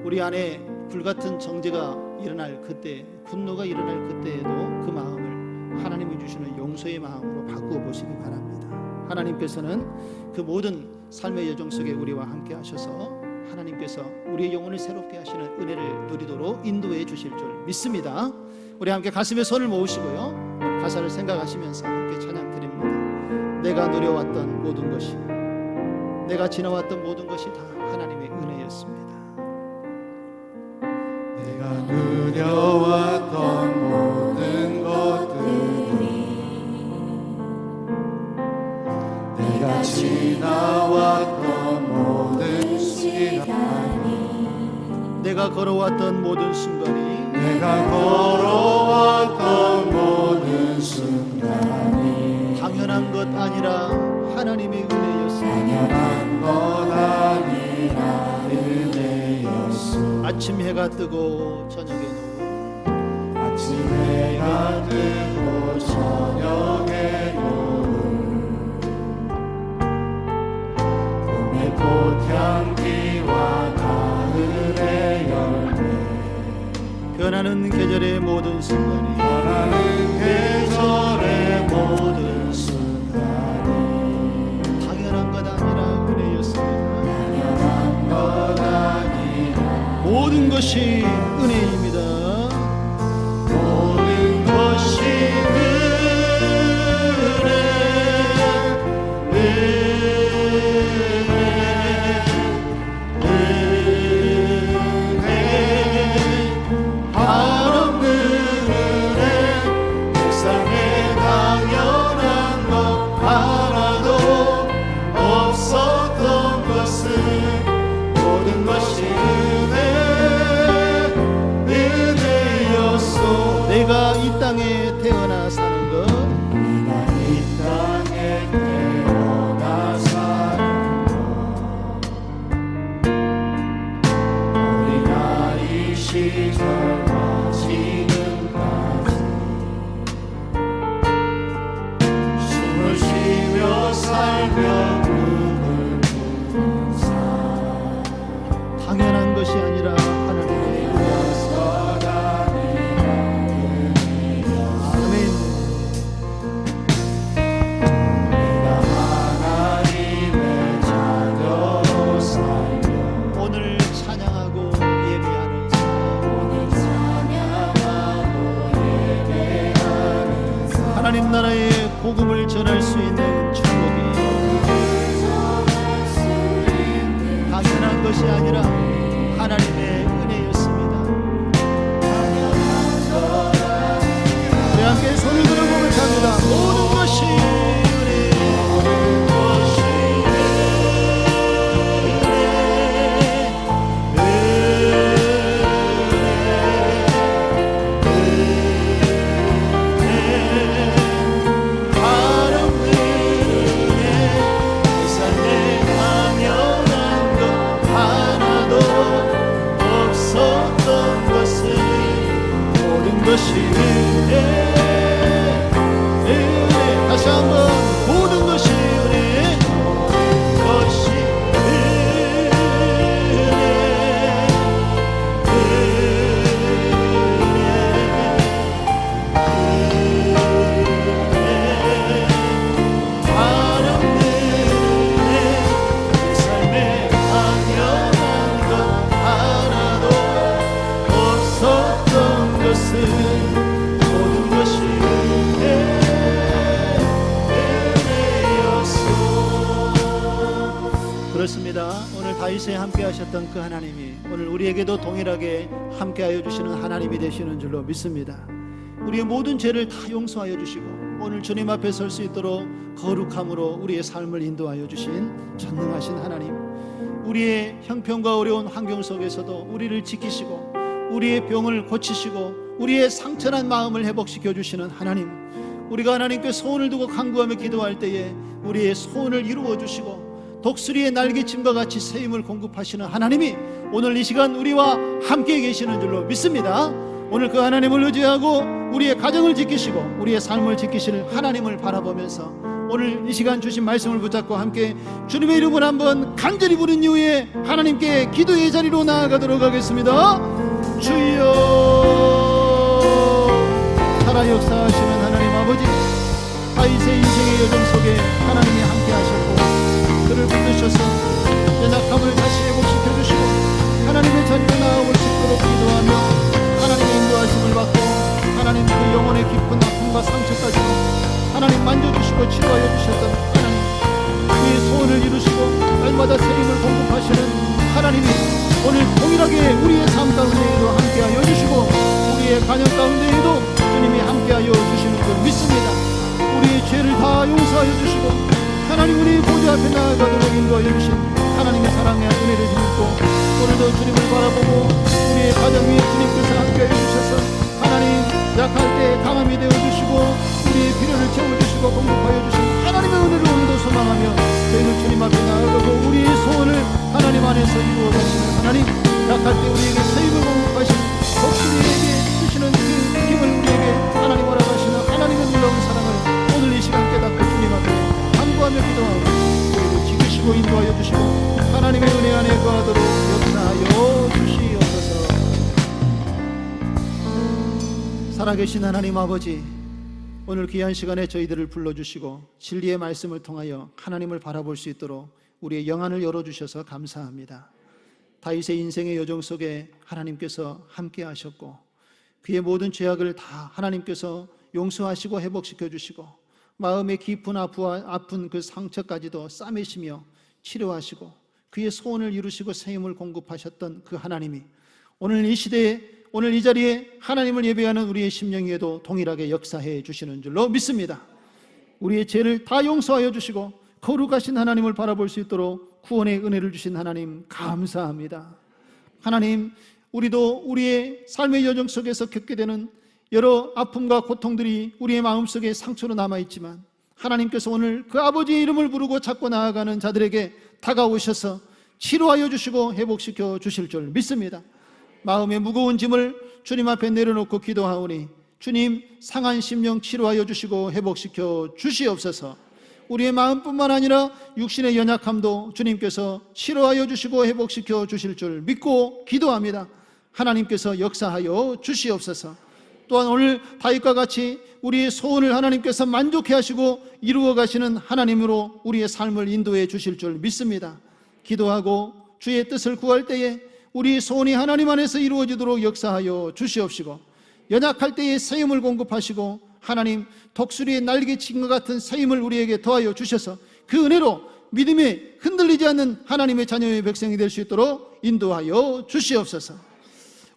우리 안에 불같은 정죄가 일어날 그때, 분노가 일어날 그때에도 그 마음을 하나님이 주시는 용서의 마음으로 바꾸어 보시기 바랍니다. 하나님께서는 그 모든 삶의 여정 속에 우리와 함께 하셔서 하나님께서 우리의 영혼을 새롭게 하시는 은혜를 누리도록 인도해 주실 줄 믿습니다. 우리 함께 가슴에 손을 모으시고요, 가사를 생각하시면서 함께 찬양 드립니다. 내가 누려왔던 모든 것이, 내가 지나왔던 모든 것이 다 하나님의 은혜였습니다. 내가 누려왔던 모든 것들이, 내가 지나왔던 모든 시간이, 내가 걸어왔던 모든 순간이, 내가 걸어왔던 모든 순간이 당연한 것 아니라 하나님의 은혜였습니다. 당연한 것 아니라 은혜였소. 아침 해가 뜨고 저녁에 노을, 아침 해가 뜨고 저녁에 노을, 봄의 꽃향기와 가을의 열매, 변하는 계절의 모든 순간이, 변하는 계절의 모든 순간이 당연한 것 아니라 은혜였습니다. 당연한 것 아니라 모든 것이 은혜입니다. 모든 것이 한없는 은혜, 세상에 당연한 것 하나도 없었던 것은 모든 것이 은혜였소. 내가 이 땅에 태어나 사는 것, 내가 이 땅에 태어나 사는 것, 어린아이 시절과 지금까지 숨을 쉬며 살며 꿈을 꾸는 삶, 당연한 것이 아니라 하나님의 은혜였습니다. 것 아니라 은혜였소. 아멘. 내가 하나님의 자녀로 살며 오늘 찬양하고 예배하는 삶, 오늘 찬양하고 예배하는 삶, 하나님 나라의 복음을 전할 수 있는 축복이 전할 수 있는 당연한 것이 아니라 하나님의 은혜였습니다. 당연한 것 우리 함께 손을 들어 고백합니다. 모든 것이 은혜, 모든 것이 한없는 은혜, 이 삶에 당연한 것 하나도 없었던 것은 모든 것이 은혜, 은혜. 다시 한번 모든 것이 은혜, 것이 은혜, 한없는 은혜, 이 삶에 당연한 것 하나도 없었던 것은 모든 것이 은혜였소. 그렇습니다. 오늘 다윗에 함께 하셨던 그 하나님이 오늘 우리에게도 동일하게 함께하여 주시는 하나님이 되시는 줄로 믿습니다. 우리의 모든 죄를 다 용서하여 주시고 오늘 주님 앞에 설 수 있도록 거룩함으로 우리의 삶을 인도하여 주신 전능하신 하나님, 우리의 형편과 어려운 환경 속에서도 우리를 지키시고 우리의 병을 고치시고 우리의 상처난 마음을 회복시켜 주시는 하나님, 우리가 하나님께 소원을 두고 간구하며 기도할 때에 우리의 소원을 이루어 주시고 독수리의 날개침과 같이 새 힘을 공급하시는 하나님이 오늘 이 시간 우리와 함께 계시는 줄로 믿습니다. 오늘 그 하나님을 의지하고 우리의 가정을 지키시고 우리의 삶을 지키실 하나님을 바라보면서 오늘 이 시간 주신 말씀을 붙잡고 함께 주님의 이름을 한번 간절히 부른 이후에 하나님께 기도의 자리로 나아가도록 하겠습니다. 주여, 살아 역사하시는 하나님 아버지, 다윗의 인생의 여정 속에 하나님이 함께 하셨고 그를 붙드셔서 연약함을 다시 회복시켜 주시고 하나님의 자리로 나아올 수 있도록 기도하며 하나님의 인도하심을 받고 하나님 그 영혼의 깊은 아픔과 상처까지도 하나님 만져주시고 치료하여 주셨던 하나님, 그의 소원을 이루시고 날마다 새 힘을 공급하시는 하나님이 오늘 동일하게 우리의 삶 가운데에도 함께하여 주시고 우리의 가정 가운데에도 주님이 함께하여 주시는 줄 믿습니다. 우리의 죄를 다 용서하여 주시고 하나님 우리 보좌 앞에 나아가도록 인도하여 주신 하나님의 사랑의 은혜를 믿고 오늘도 주님을 바라보고 우리의 가정 위에 주님께서 함께하여 주셔서 하나님 약할 때 강함이 되어주시고 우리의 필요를 채워주시고 공급하여 주신 하나님의 은혜를 오늘도 소망하며 저희는 주님 앞에 나아가고 우리의 소원을 하나님 안에서 이루어 가시는 하나님, 약할 때 우리에게 새 힘을 공급하신 독수리에게 주시는 그 힘을 우리에게 하나님 허락하시는 하나님의 놀라운 사랑을 오늘 이 시간 깨닫고 주님 앞에 간구하며 기도하고 우리를 지키시고 인도하여 주시고 하나님의 은혜 안에 거하도록 역사하여 주시옵소서. 살아계신 하나님 아버지, 오늘 귀한 시간에 저희들을 불러주시고 진리의 말씀을 통하여 하나님을 바라볼 수 있도록 우리의 영안을 열어주셔서 감사합니다. 다윗의 인생의 여정 속에 하나님께서 함께 하셨고 그의 모든 죄악을 다 하나님께서 용서하시고 회복시켜 주시고 마음의 깊은 아픈 그 상처까지도 싸매시며 치료하시고 그의 소원을 이루시고 새 힘을 공급하셨던 그 하나님이 오늘 이 시대에 오늘 이 자리에 하나님을 예배하는 우리의 심령 위에도 동일하게 역사해 주시는 줄로 믿습니다. 우리의 죄를 다 용서하여 주시고 거룩하신 하나님을 바라볼 수 있도록 구원의 은혜를 주신 하나님 감사합니다. 하나님, 우리도 우리의 삶의 여정 속에서 겪게 되는 여러 아픔과 고통들이 우리의 마음속에 상처로 남아있지만 하나님께서 오늘 그 아버지의 이름을 부르고 찾고 나아가는 자들에게 다가오셔서 치료하여 주시고 회복시켜 주실 줄 믿습니다. 마음의 무거운 짐을 주님 앞에 내려놓고 기도하오니 주님, 상한 심령 치료하여 주시고 회복시켜 주시옵소서. 우리의 마음뿐만 아니라 육신의 연약함도 주님께서 치료하여 주시고 회복시켜 주실 줄 믿고 기도합니다. 하나님께서 역사하여 주시옵소서. 또한 오늘 다윗과 같이 우리의 소원을 하나님께서 만족해 하시고 이루어 가시는 하나님으로 우리의 삶을 인도해 주실 줄 믿습니다. 기도하고 주의 뜻을 구할 때에 우리 소원이 하나님 안에서 이루어지도록 역사하여 주시옵시고 연약할 때에 새 힘을 공급하시고 하나님 독수리의 날개친과 같은 새 힘을 우리에게 더하여 주셔서 그 은혜로 믿음에 흔들리지 않는 하나님의 자녀의 백성이 될 수 있도록 인도하여 주시옵소서.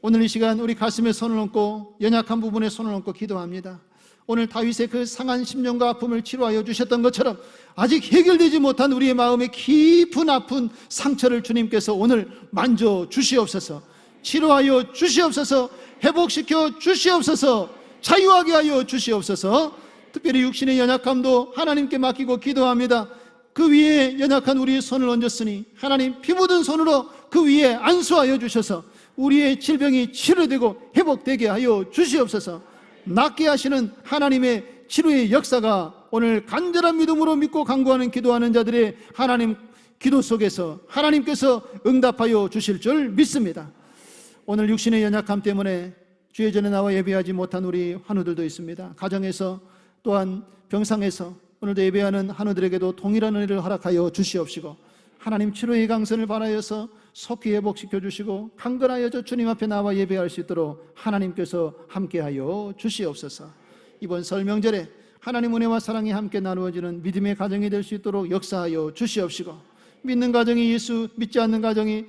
오늘 이 시간 우리 가슴에 손을 얹고 연약한 부분에 손을 얹고 기도합니다. 오늘 다윗의 그 상한 심령과 아픔을 치료하여 주셨던 것처럼 아직 해결되지 못한 우리의 마음의 깊은 아픈 상처를 주님께서 오늘 만져 주시옵소서. 치료하여 주시옵소서. 회복시켜 주시옵소서. 자유하게 하여 주시옵소서. 특별히 육신의 연약함도 하나님께 맡기고 기도합니다. 그 위에 연약한 우리의 손을 얹었으니 하나님 피 묻은 손으로 그 위에 안수하여 주셔서 우리의 질병이 치료되고 회복되게 하여 주시옵소서. 낫게 하시는 하나님의 치료의 역사가 오늘 간절한 믿음으로 믿고 간구하는 기도하는 자들의 하나님 기도 속에서 하나님께서 응답하여 주실 줄 믿습니다. 오늘 육신의 연약함 때문에 주의 전에 나와 예배하지 못한 우리 환우들도 있습니다. 가정에서 또한 병상에서 오늘도 예배하는 환우들에게도 동일한 은혜를 허락하여 주시옵시고 하나님 치료의 강선을 바라여서 속히 회복시켜 주시고 강건하여 저 주님 앞에 나와 예배할 수 있도록 하나님께서 함께하여 주시옵소서. 이번 설 명절에 하나님 은혜와 사랑이 함께 나누어지는 믿음의 가정이 될 수 있도록 역사하여 주시옵시고 믿는 가정이 예수, 믿지 않는 가정이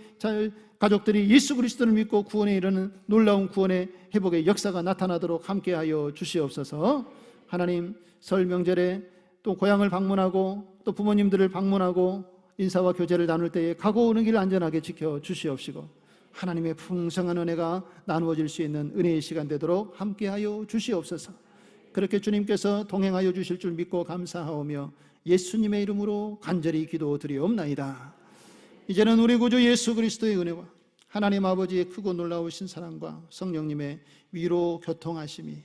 가족들이 예수 그리스도를 믿고 구원에 이르는 놀라운 구원의 회복의 역사가 나타나도록 함께하여 주시옵소서. 하나님 설 명절에 또 고향을 방문하고 또 부모님들을 방문하고 인사와 교제를 나눌 때에 가고 오는 길 안전하게 지켜 주시옵시고 하나님의 풍성한 은혜가 나누어질 수 있는 은혜의 시간 되도록 함께하여 주시옵소서. 그렇게 주님께서 동행하여 주실 줄 믿고 감사하오며 예수님의 이름으로 간절히 기도드리옵나이다. 이제는 우리 구주 예수 그리스도의 은혜와 하나님 아버지의 크고 놀라우신 사랑과 성령님의 위로 교통하심이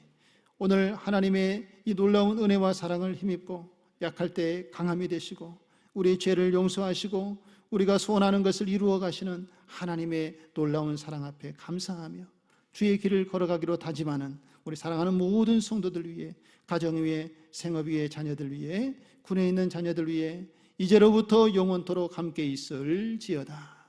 오늘 하나님의 이 놀라운 은혜와 사랑을 힘입고 약할 때 강함이 되시고 우리의 죄를 용서하시고 우리가 소원하는 것을 이루어 가시는 하나님의 놀라운 사랑 앞에 감사하며 주의 길을 걸어가기로 다짐하는 우리 사랑하는 모든 성도들 위해, 가정 위에, 생업 위에, 자녀들 위에, 군에 있는 자녀들 위해 이제로부터 영원토록 함께 있을지어다.